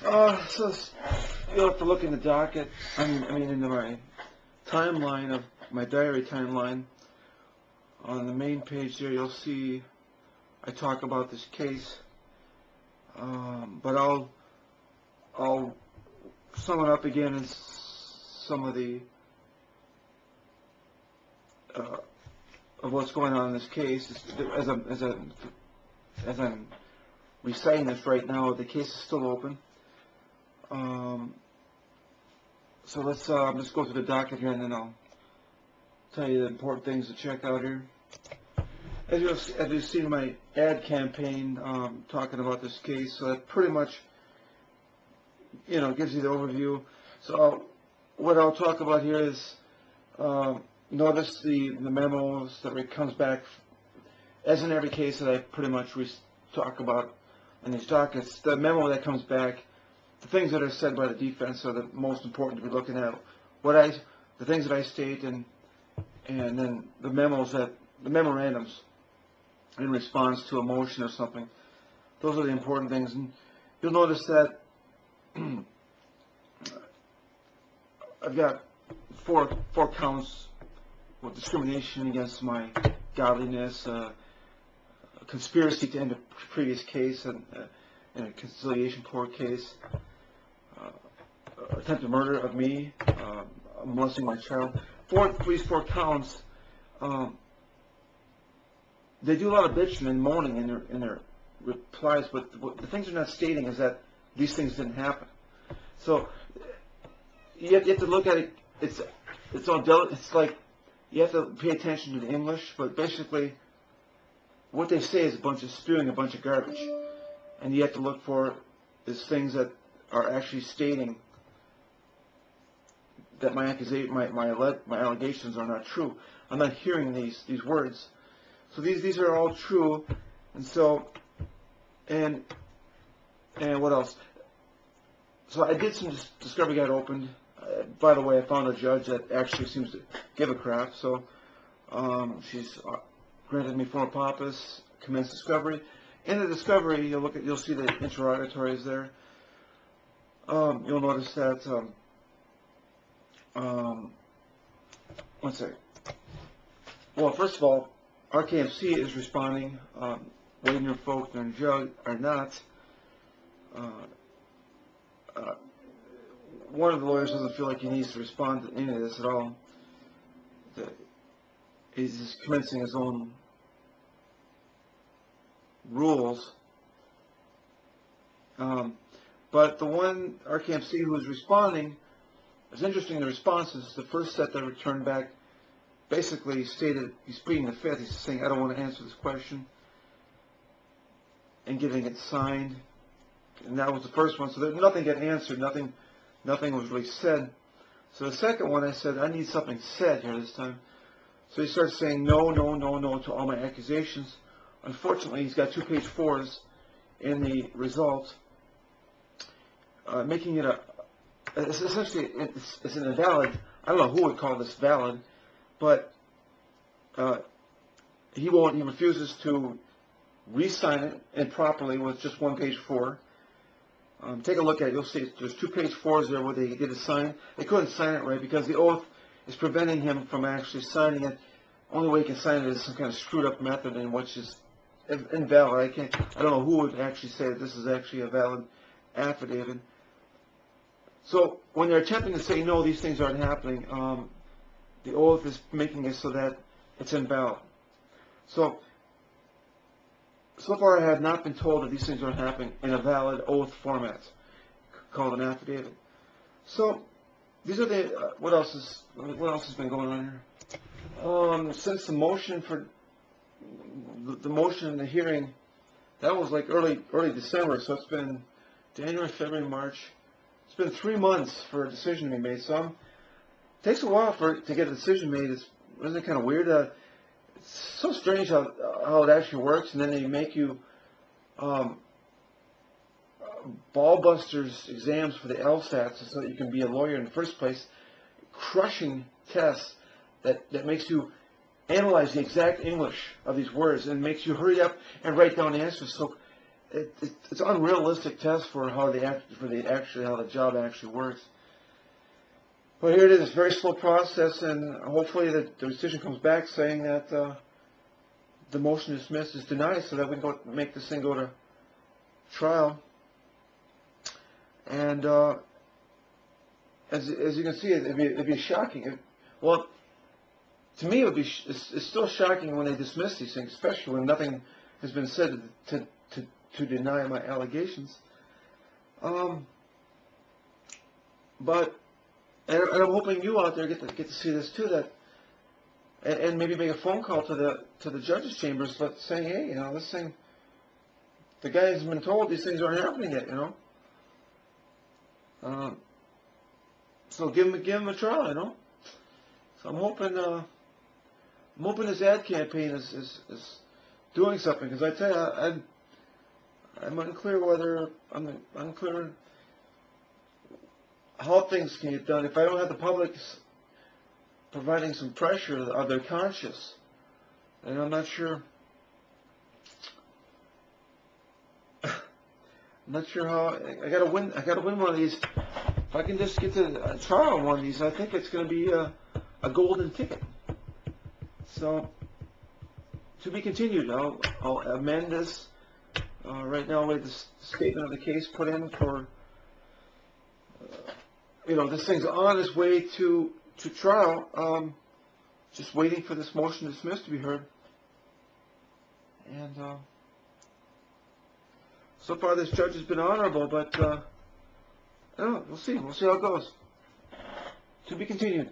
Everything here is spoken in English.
So you'll have to look in the docket. Into my timeline of my diary timeline. On the main page there, you'll see I talk about this case. But I'll sum it up again in some of the of what's going on in this case. As I'm reciting this right now, the case is still open. So let's just go through the docket here, and then I'll tell you the important things to check out here. As you've seen my ad campaign talking about this case, so that pretty much gives you the overview. So what I'll talk about here is notice the memos that comes back, as in every case that I pretty much talk about in these dockets. The memo that comes back, the things that are said by the defense are the most important to be looking at. The things that I state, and then the memorandums in response to a motion or something. Those are the important things. And you'll notice that I've got four counts with discrimination against my godliness, a conspiracy to end a previous case, and a conciliation court case, attempted murder of me, molesting my child. These four counts. They do a lot of bitching and moaning in their replies, but the things they're not stating is that these things didn't happen. So you have to look at it. It's all delicate. It's like you have to pay attention to the English, but basically what they say is spewing a bunch of garbage, and you have to look for is things that are actually stating that my allegations are not true. I'm not hearing these words. So these are all true, and so and what else? So I did some discovery, got opened. By the way, I found a judge that actually seems to give a crap. So she's granted me forma paupus, commenced discovery. In the discovery, you'll see the interrogatories there. You'll notice that. One second. Well, first of all, RKMC is responding. Wagner, Faulkner, and Jug are not. One of the lawyers doesn't feel like he needs to respond to any of this at all. He's just commencing his own rules. But the one RKMC who is responding, it's interesting, the responses, the first set that returned back basically stated, he's pleading the fifth. He's saying, I don't want to answer this question, and getting it signed. And that was the first one. So nothing got answered. Nothing was really said. So the second one, I said, I need something said here this time. So he starts saying no to all my accusations. Unfortunately, he's got 2 page 4s in the result, making it essentially it's an invalid. I don't know who would call this valid, but he refuses to re-sign it improperly with just 1 page 4. Take a look at it. You'll see there's 2 page 4s there where they did a sign. They couldn't sign it right because the oath is preventing him from actually signing it. Only way he can sign it is some kind of screwed up method, in which is invalid. I don't know who would actually say that this is actually a valid affidavit. So when they're attempting to say no, these things aren't happening, the oath is making it so that it's invalid. So far I have not been told that these things aren't happening in a valid oath format called an affidavit. So these are the what else has been going on here? Since the motion for the motion in the hearing, that was like early December. So it's been January, February, March. It's been 3 months for a decision to be made. So it takes a while to get a decision made. Isn't it kind of weird? It's so strange how it actually works, and then they make you ball busters exams for the LSATs so that you can be a lawyer in the first place. Crushing tests that makes you analyze the exact English of these words and makes you hurry up and write down answers. So it's an unrealistic test for how how the job actually works. But here it is, very slow process, and hopefully the decision comes back saying that the motion to dismiss is denied, so that we can make this thing go to trial. And as you can see, it'd be shocking. Well, to me, it's still shocking when they dismiss these things, especially when nothing has been said to deny my allegations. But and I'm hoping you out there get to see this too, and maybe make a phone call to the judges' chambers, but saying, hey, this thing, the guy has been told these things aren't happening yet, So give him a try, So I'm hoping this ad campaign is doing something, because I tell you, I'm unclear how things can get done if I don't have the public providing some pressure of their conscience. And I'm not sure. I'm not sure how. I gotta win one of these. If I can just get to a trial on one of these, I think it's going to be a golden ticket. So, to be continued. I'll amend this. Right now, with the statement of the case put in for, this thing's on its way to trial. Just waiting for this motion to dismiss to be heard. And so far, this judge has been honorable, but we'll see. We'll see how it goes. To be continued.